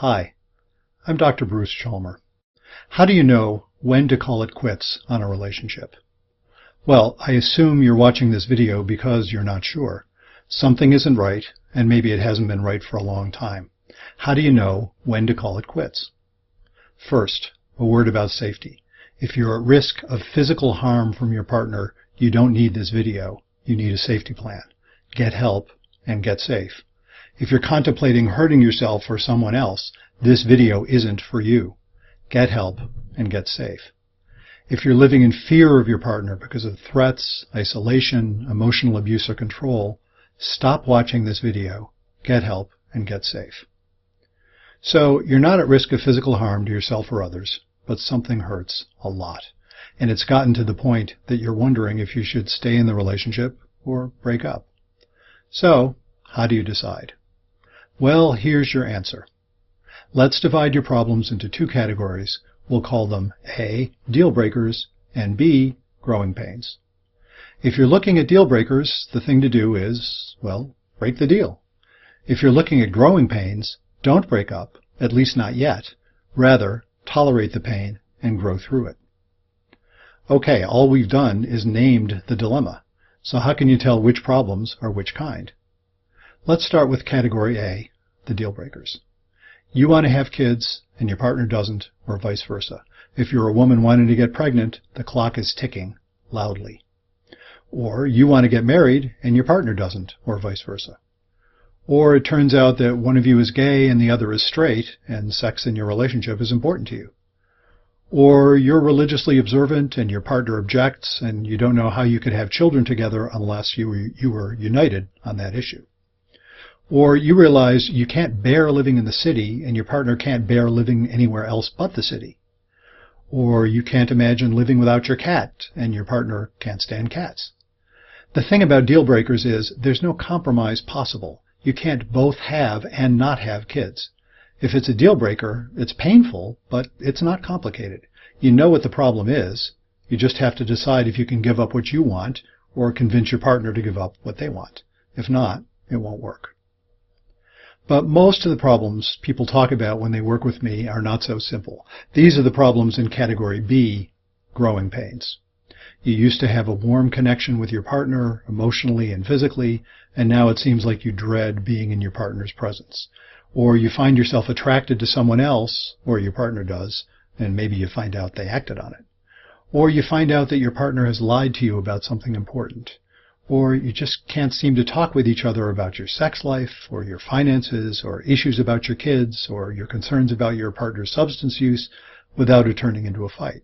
Hi, I'm Dr. Bruce Chalmer. How do you know when to call it quits on a relationship? Well, I assume you're watching this video because you're not sure. Something isn't right, and maybe it hasn't been right for a long time. How do you know when to call it quits? First, a word about safety. If you're at risk of physical harm from your partner, you don't need this video. You need a safety plan. Get help and get safe. If you're contemplating hurting yourself or someone else, this video isn't for you. Get help and get safe. If you're living in fear of your partner because of threats, isolation, emotional abuse, or control, stop watching this video, get help, and get safe. So you're not at risk of physical harm to yourself or others, but something hurts a lot. And it's gotten to the point that you're wondering if you should stay in the relationship or break up. So, how do you decide? Well, here's your answer. Let's divide your problems into two categories. We'll call them A, deal breakers, and B, growing pains. If you're looking at deal breakers, the thing to do is, well, break the deal. If you're looking at growing pains, don't break up, at least not yet. Rather, tolerate the pain and grow through it. Okay, all we've done is named the dilemma. So how can you tell which problems are which kind? Let's start with category A, the deal breakers. You want to have kids and your partner doesn't, or vice versa. If you're a woman wanting to get pregnant, the clock is ticking loudly. Or you want to get married and your partner doesn't, or vice versa. Or it turns out that one of you is gay and the other is straight, and sex in your relationship is important to you. Or you're religiously observant and your partner objects and you don't know how you could have children together unless you were united on that issue. Or you realize you can't bear living in the city and your partner can't bear living anywhere else but the city. Or you can't imagine living without your cat and your partner can't stand cats. The thing about deal breakers is there's no compromise possible. You can't both have and not have kids. If it's a deal breaker, it's painful, but it's not complicated. You know what the problem is. You just have to decide if you can give up what you want or convince your partner to give up what they want. If not, it won't work. But most of the problems people talk about when they work with me are not so simple. These are the problems in category B, growing pains. You used to have a warm connection with your partner, emotionally and physically, and now it seems like you dread being in your partner's presence. Or you find yourself attracted to someone else, or your partner does, and maybe you find out they acted on it. Or you find out that your partner has lied to you about something important. Or you just can't seem to talk with each other about your sex life, or your finances, or issues about your kids, or your concerns about your partner's substance use without it turning into a fight.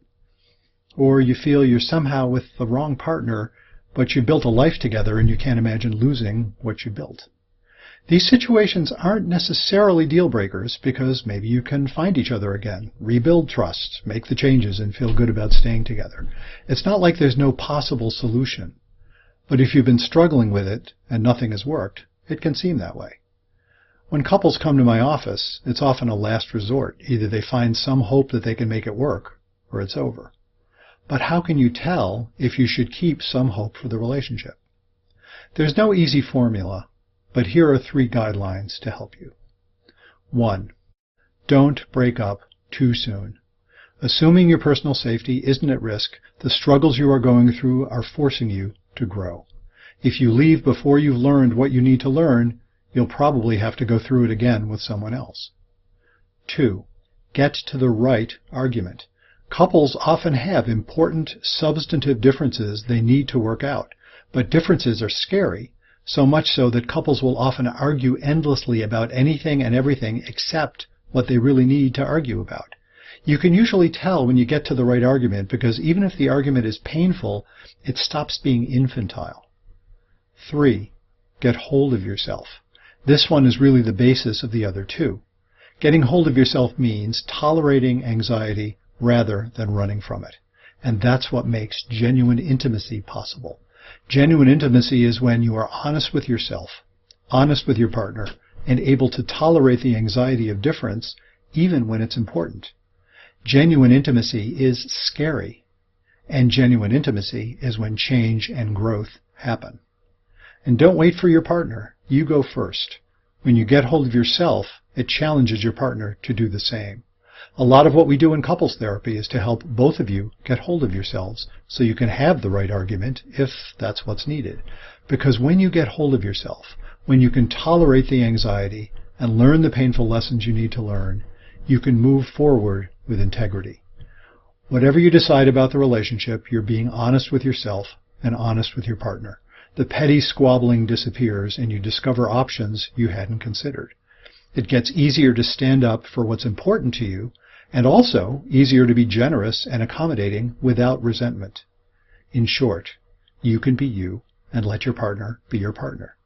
Or you feel you're somehow with the wrong partner, but you built a life together and you can't imagine losing what you built. These situations aren't necessarily deal breakers because maybe you can find each other again, rebuild trust, make the changes, and feel good about staying together. It's not like there's no possible solution. But if you've been struggling with it and nothing has worked, it can seem that way. When couples come to my office, it's often a last resort. Either they find some hope that they can make it work, or it's over. But how can you tell if you should keep some hope for the relationship? There's no easy formula, but here are 3 guidelines to help you. 1. Don't break up too soon. Assuming your personal safety isn't at risk, the struggles you are going through are forcing you to grow. If you leave before you've learned what you need to learn, you'll probably have to go through it again with someone else. 2. Get to the right argument. Couples often have important, substantive differences they need to work out, but differences are scary, so much so that couples will often argue endlessly about anything and everything except what they really need to argue about. You can usually tell when you get to the right argument because even if the argument is painful, it stops being infantile. 3. Get hold of yourself. This one is really the basis of the other 2. Getting hold of yourself means tolerating anxiety rather than running from it. And that's what makes genuine intimacy possible. Genuine intimacy is when you are honest with yourself, honest with your partner, and able to tolerate the anxiety of difference even when it's important. Genuine intimacy is scary, and genuine intimacy is when change and growth happen. And don't wait for your partner. You go first. When you get hold of yourself It challenges your partner to do the same. A lot of what we do in couples therapy is to help both of you get hold of yourselves so you can have the right argument if that's what's needed. Because when you get hold of yourself, when you can tolerate the anxiety and learn the painful lessons you need to learn, you can move forward with integrity. Whatever you decide about the relationship, you're being honest with yourself and honest with your partner. The petty squabbling disappears and you discover options you hadn't considered. It gets easier to stand up for what's important to you, and also easier to be generous and accommodating without resentment. In short, you can be you and let your partner be your partner.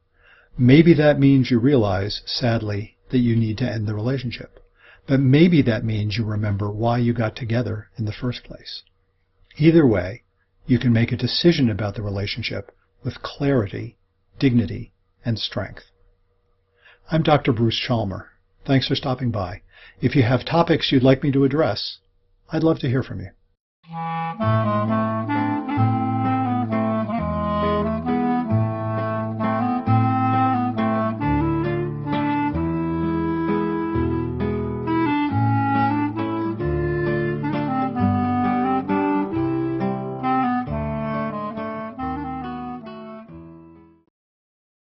Maybe that means you realize, sadly, that you need to end the relationship. But maybe that means you remember why you got together in the first place. Either way, you can make a decision about the relationship with clarity, dignity, and strength. I'm Dr. Bruce Chalmer. Thanks for stopping by. If you have topics you'd like me to address, I'd love to hear from you.